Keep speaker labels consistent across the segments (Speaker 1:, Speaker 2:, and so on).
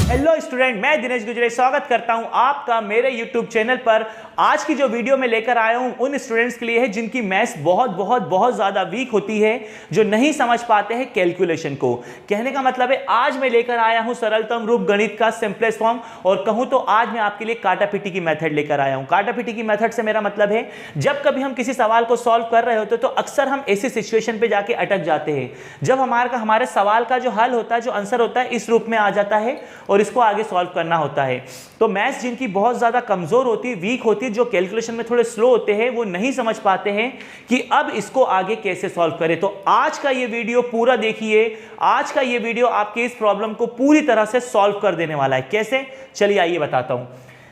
Speaker 1: Hello student, मैं दिनेश गुजरे स्वागत करता हूं आपका मेरे यूट्यूब चैनल पर। आज की जो वीडियो मैं लेकर आया हूं उन स्टूडेंट्स के लिए है जिनकी मैथ्स बहुत ज़्यादा वीक होती है, जो नहीं समझ पाते हैं कैलकुलेशन को। कहने का मतलब है आज मैं लेकर आया हूं सरलतम रूप गणित का सिंपलेस्ट फॉर्म, और कहूं तो आज मैं आपके लिए काटापीटी की मेथड लेकर आया हूं। काटापीटी की मेथड से मेरा मतलब है जब कभी हम किसी सवाल को सॉल्व कर रहे होते तो अक्सर हम ऐसी सिचुएशन पे जाके अटक जाते हैं जब हमारे सवाल का जो हल होता है, जो आंसर होता है, इस रूप में आ जाता है और इसको आगे सॉल्व करना होता है। तो मैथ्स जिनकी बहुत ज्यादा कमजोर होती है, वीक होती है, जो कैलकुलेशन में थोड़े स्लो होते हैं, वो नहीं समझ पाते हैं कि अब इसको आगे कैसे सॉल्व करें। तो आज का ये वीडियो पूरा देखिए। आज का ये वीडियो आपके इस प्रॉब्लम को पूरी तरह से सॉल्व कर देने वाला है। कैसे, चलिए आइए बताता हूं।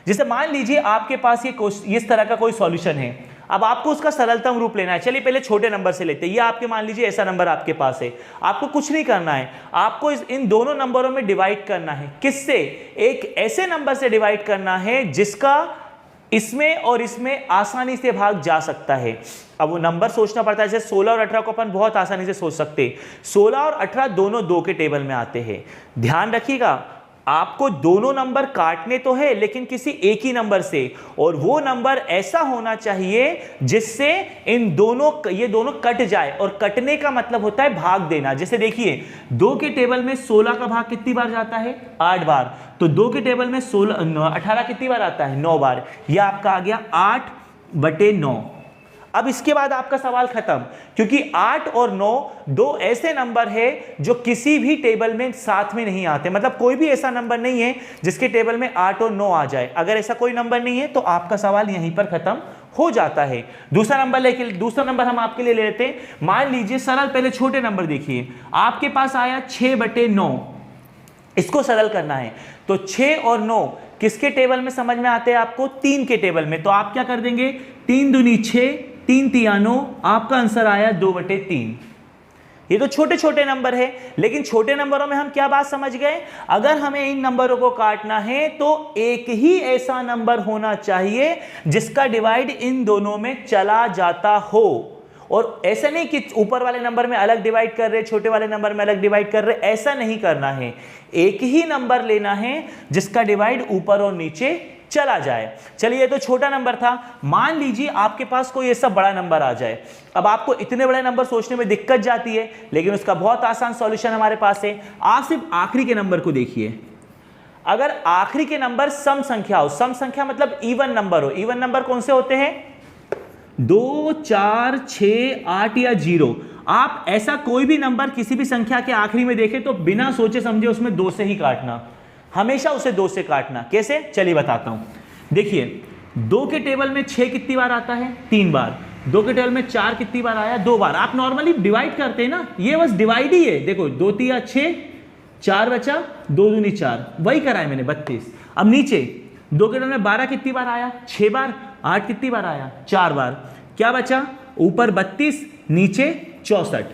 Speaker 1: जैसे मान लीजिए आपके पास ये इस तरह का कोई सॉल्यूशन है, अब आपको उसका सरलतम रूप लेना है। चलिए पहले छोटे नंबर से लेते हैं। ये आपके मान लीजिए ऐसा नंबर आपके पास है, आपको कुछ नहीं करना है, आपको इन दोनों नंबरों में डिवाइड करना है। किससे? एक ऐसे नंबर से डिवाइड करना है जिसका इसमें और इसमें आसानी से भाग जा सकता है। अब वो नंबर सोचना पड़ता है, जैसे 16 और 18 को अपन बहुत आसानी से सोच सकते हैं। 16 और 18 दोनों 2 के टेबल में आते हैं। ध्यान रखिएगा, आपको दोनों नंबर काटने तो है लेकिन किसी एक ही नंबर से, और वो नंबर ऐसा होना चाहिए जिससे ये दोनों कट जाए। और कटने का मतलब होता है भाग देना। जैसे देखिए 2 के टेबल में 16 का भाग कितनी बार जाता है? 8 बार। तो 2 के टेबल में 18 कितनी बार आता है? 9 बार। यह आपका आ गया 8/9। अब इसके बाद आपका सवाल खत्म, क्योंकि 8 और 9 दो ऐसे नंबर है जो किसी भी टेबल में साथ में नहीं आते। मतलब कोई भी ऐसा नंबर नहीं है जिसके टेबल में 8 और 9 आ जाए। अगर ऐसा कोई नंबर नहीं है तो आपका सवाल यहीं पर खत्म हो जाता है। दूसरा नंबर हम आपके लिए ले लेते हैं। मान लीजिए सरल, पहले छोटे नंबर देखिए, आपके पास आया 6/9। इसको सरल करना है तो 6 और 9 किसके टेबल में समझ में आते हैं आपको? 3 के टेबल में। तो आप क्या कर देंगे? 3 दूनी 6, 3 तिया 9, आपका आंसर आया 2/3। ये तो छोटे छोटे नंबर है, लेकिन छोटे नंबरों में हम क्या बात समझ गए? अगर हमें इन नंबरों को काटना है तो एक ही ऐसा नंबर होना चाहिए जिसका डिवाइड इन दोनों में चला जाता हो। और ऐसा नहीं कि ऊपर वाले नंबर में अलग डिवाइड कर रहे, छोटे वाले नंबर में अलग डिवाइड कर रहे, ऐसा नहीं करना है। एक ही नंबर लेना है जिसका डिवाइड ऊपर और नीचे चला जाए। चलिए ये तो छोटा नंबर था। मान लीजिए आपके पास कोई ऐसा बड़ा नंबर आ जाए। अब आपको इतने बड़े नंबर सोचने में दिक्कत जाती है, लेकिन उसका बहुत आसान सॉल्यूशन हमारे पास है। आप सिर्फ आखिरी के नंबर को देखिए। अगर आखिरी के नंबर सम संख्या हो, सम संख्या मतलब इवन नंबर हो। इवन नंबर कौन से होते हैं? 2, 4, 6, 8 या 0। आप ऐसा कोई भी नंबर किसी भी संख्या के आखिरी में देखें तो बिना सोचे समझे उसमें 2 से ही काटना, हमेशा उसे 2 से काटना। कैसे? चलिए बताता हूं। देखिए 2 के टेबल में 6 कितनी बार आता है? 3 बार। 2 के टेबल में 4 कितनी बार आया? 2 बार। आप नॉर्मली डिवाइड करते हैं ना, ये बस डिवाइड ही है। देखो 2 तिया 6, 4 बचा, 2 दूनी 4, वही करा है मैंने 32। अब नीचे 2 के टेबल में 12 कितनी बार आया? 6 बार। 8 कितनी बार आया? 4 बार। क्या बचा? ऊपर 32, नीचे 64।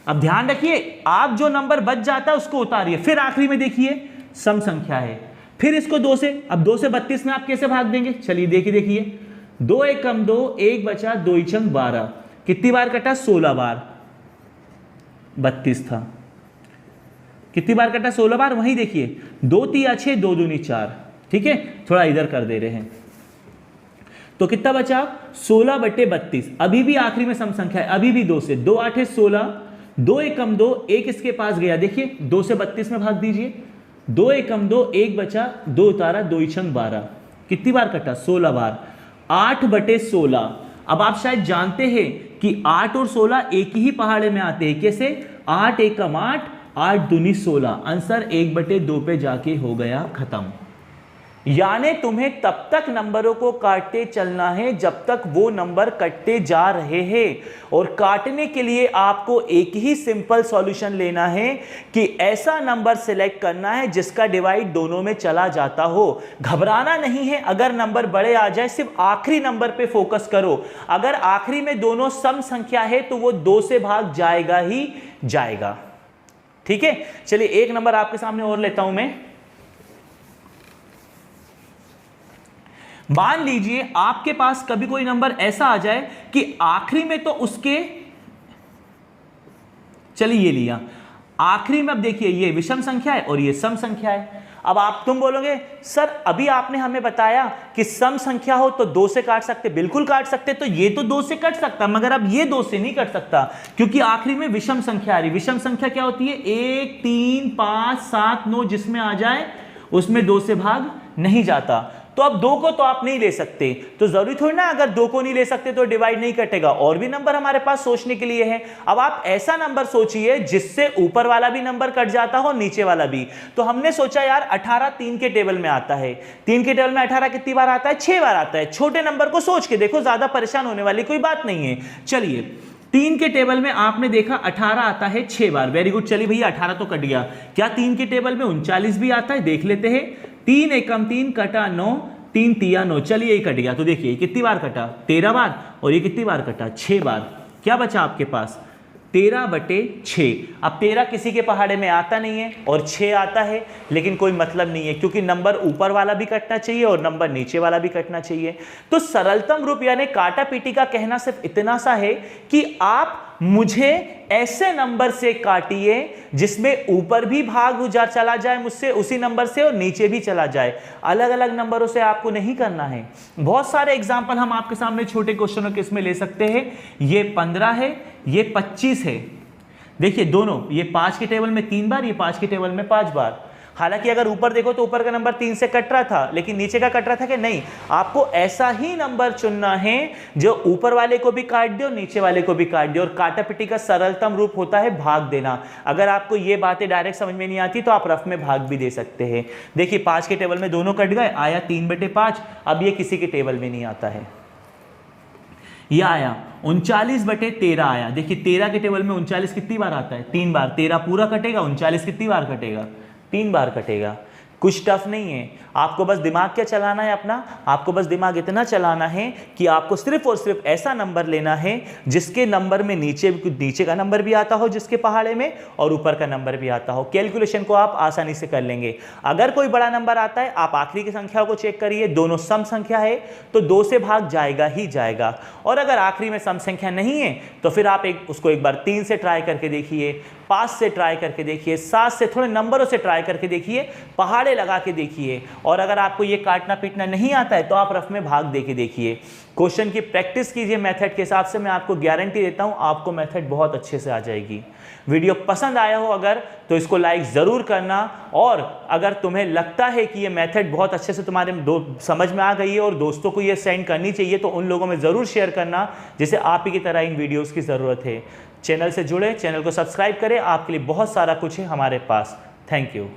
Speaker 1: अब ध्यान रखिए, आप जो नंबर बच जाता है उसको उतारिए। फिर आखिरी में देखिए सम संख्या है, फिर इसको 2 से। अब 2 से 32 में आप कैसे भाग देंगे? चलिए देखिए 2 1 कम 2, 1 बचा, 2 चंग 12। कितनी बार कटा? 16 बार। 32 था। कितनी बार कटा? 16 बार। वहीं देखिए 2 तिया 6, 2 दूनी 4। ठीक है, थोड़ा इधर कर दे रहे हैं। तो कितना बचा? 16/32। अभी भी आखिरी में सम संख्या है, अभी भी 2 से। 2 8 16, 2 1 कम 2, 1 इसके पास गया। देखिए 2 से 32 में भाग दीजिए। 2 1 कम 2, 1 बचा, 2 उतारा, 2 छंग 12। कितनी बार कटा? 16 बार। 8/16। अब आप शायद जानते हैं कि 8 और 16 एक ही पहाड़े में आते हैं। कैसे? 8 1 कम 8, 8 दूनी 16। आंसर 1/2 पे जाके हो गया खत्म। यानी तुम्हें तब तक नंबरों को काटते चलना है जब तक वो नंबर कटते जा रहे हैं। और काटने के लिए आपको एक ही सिंपल सॉल्यूशन लेना है कि ऐसा नंबर सिलेक्ट करना है जिसका डिवाइड दोनों में चला जाता हो। घबराना नहीं है अगर नंबर बड़े आ जाए, सिर्फ आखिरी नंबर पे फोकस करो। अगर आखिरी में दोनों सम संख्या है तो वो 2 से भाग जाएगा ही जाएगा। ठीक है, चलिए एक नंबर आपके सामने और लेता हूं मैं। मान लीजिए आपके पास कभी कोई नंबर ऐसा आ जाए कि आखिरी में तो उसके, चलिए ये लिया, आखिरी में अब देखिए ये विषम संख्या है और ये सम संख्या है। अब तुम बोलोगे सर अभी आपने हमें बताया कि सम संख्या हो तो 2 से काट सकते, बिल्कुल काट सकते, तो ये तो 2 से कट सकता मगर अब ये 2 से नहीं कट सकता क्योंकि आखिरी में विषम संख्या आ रही। विषम संख्या क्या होती है? 1, 3, 5, 7, 9 जिसमें आ जाए उसमें 2 से भाग नहीं जाता। तो अब 2 को तो आप नहीं ले सकते, तो जरूरी थोड़ी ना अगर 2 को नहीं ले सकते तो डिवाइड नहीं कटेगा। और भी नंबर हमारे पास सोचने के लिए है। अब आप ऐसा नंबर सोचिए जिससे ऊपर वाला भी नंबर कट जाता हो नीचे वाला भी। तो हमने सोचा यार 18 3 के टेबल में आता है। 3 के टेबल में 18 कितनी बार आता है? 6 बार आता है। छोटे नंबर को सोच के देखो, ज्यादा परेशान होने वाली कोई बात नहीं है। चलिए 3 के टेबल में आपने देखा 18 आता है 6 बार, वेरी गुड। चलिए भैया 18 तो कट गया। क्या 3 के टेबल में 39 भी आता है? देख लेते हैं। 3 एकम 3 कटा 9, 3 तिया 9, चलिए ये कट गया। तो देखिए कितनी बार कटा? 13 बार। और ये कितनी बार कटा? 6 बार। क्या बचा आपके पास? 13/6। अब 13 किसी के पहाड़े में आता नहीं है और 6 आता है, लेकिन कोई मतलब नहीं है क्योंकि नंबर ऊपर वाला भी कटना चाहिए और नंबर नीचे वाला भी कटना चाहिए। तो सरलतम रूप यानी काटा पीटी का कहना सिर्फ इतना सा है कि आप मुझे ऐसे नंबर से काटिए जिसमें ऊपर भी भाग चला जाए मुझसे उसी नंबर से और नीचे भी चला जाए। अलग अलग नंबरों से आपको नहीं करना है। बहुत सारे एग्जाम्पल हम आपके सामने छोटे क्वेश्चनों के इसमें ले सकते हैं। ये 15 है, ये 25 है। देखिए दोनों, ये 5 के टेबल में 3 बार, ये 5 के टेबल में 5 बार। हालांकि अगर ऊपर देखो तो ऊपर का नंबर 3 से कट रहा था, लेकिन नीचे का कट रहा था कि नहीं। आपको ऐसा ही नंबर चुनना है जो ऊपर वाले को भी काट दे और नीचे वाले को भी काट दे। और काटापिटी का सरलतम रूप होता है भाग देना। अगर आपको ये बातें डायरेक्ट समझ में नहीं आती तो आप रफ में भाग भी दे सकते हैं। देखिए 5 के टेबल में दोनों कट गए, आया 3/5। अब ये किसी के टेबल में नहीं आता है। यह आया 39/13 आया। देखिए 13 के टेबल में 39 कितनी बार आता है? 3 बार। 13 पूरा कटेगा, 39 कितनी बार कटेगा? 3 बार कटेगा। कुछ टफ नहीं है। आपको बस दिमाग क्या चलाना है अपना? आपको बस दिमाग इतना चलाना है कि आपको सिर्फ और सिर्फ ऐसा नंबर लेना है जिसके नंबर में नीचे का नंबर भी आता हो जिसके पहाड़े में, और ऊपर का नंबर भी आता हो। कैलकुलेशन को आप आसानी से कर लेंगे। अगर कोई बड़ा नंबर आता है, आप आखिरी की संख्या को चेक करिए, दोनों सम संख्या है तो 2 से भाग जाएगा ही जाएगा। और अगर आखिरी में सम संख्या नहीं है तो फिर आप उसको एक बार 3 से ट्राई करके देखिए, 5 से ट्राई करके देखिए, 7 से, थोड़े नंबरों से ट्राई करके देखिए, पहाड़े लगा के देखिए। और अगर आपको ये काटना पीटना नहीं आता है तो आप रफ में भाग दे के देखिए। क्वेश्चन की प्रैक्टिस कीजिए मेथड के हिसाब से। मैं आपको गारंटी देता हूं आपको मेथड बहुत अच्छे से आ जाएगी। वीडियो पसंद आया हो अगर तो इसको लाइक जरूर करना। और अगर तुम्हें लगता है कि ये मेथड बहुत अच्छे से तुम्हारे समझ में आ गई है और दोस्तों को ये सेंड करनी चाहिए तो उन लोगों में ज़रूर शेयर करना जिसे आप ही की तरह इन वीडियोज़ की ज़रूरत है। चैनल से जुड़े, चैनल को सब्सक्राइब करें। आपके लिए बहुत सारा कुछ है हमारे पास। Thank you.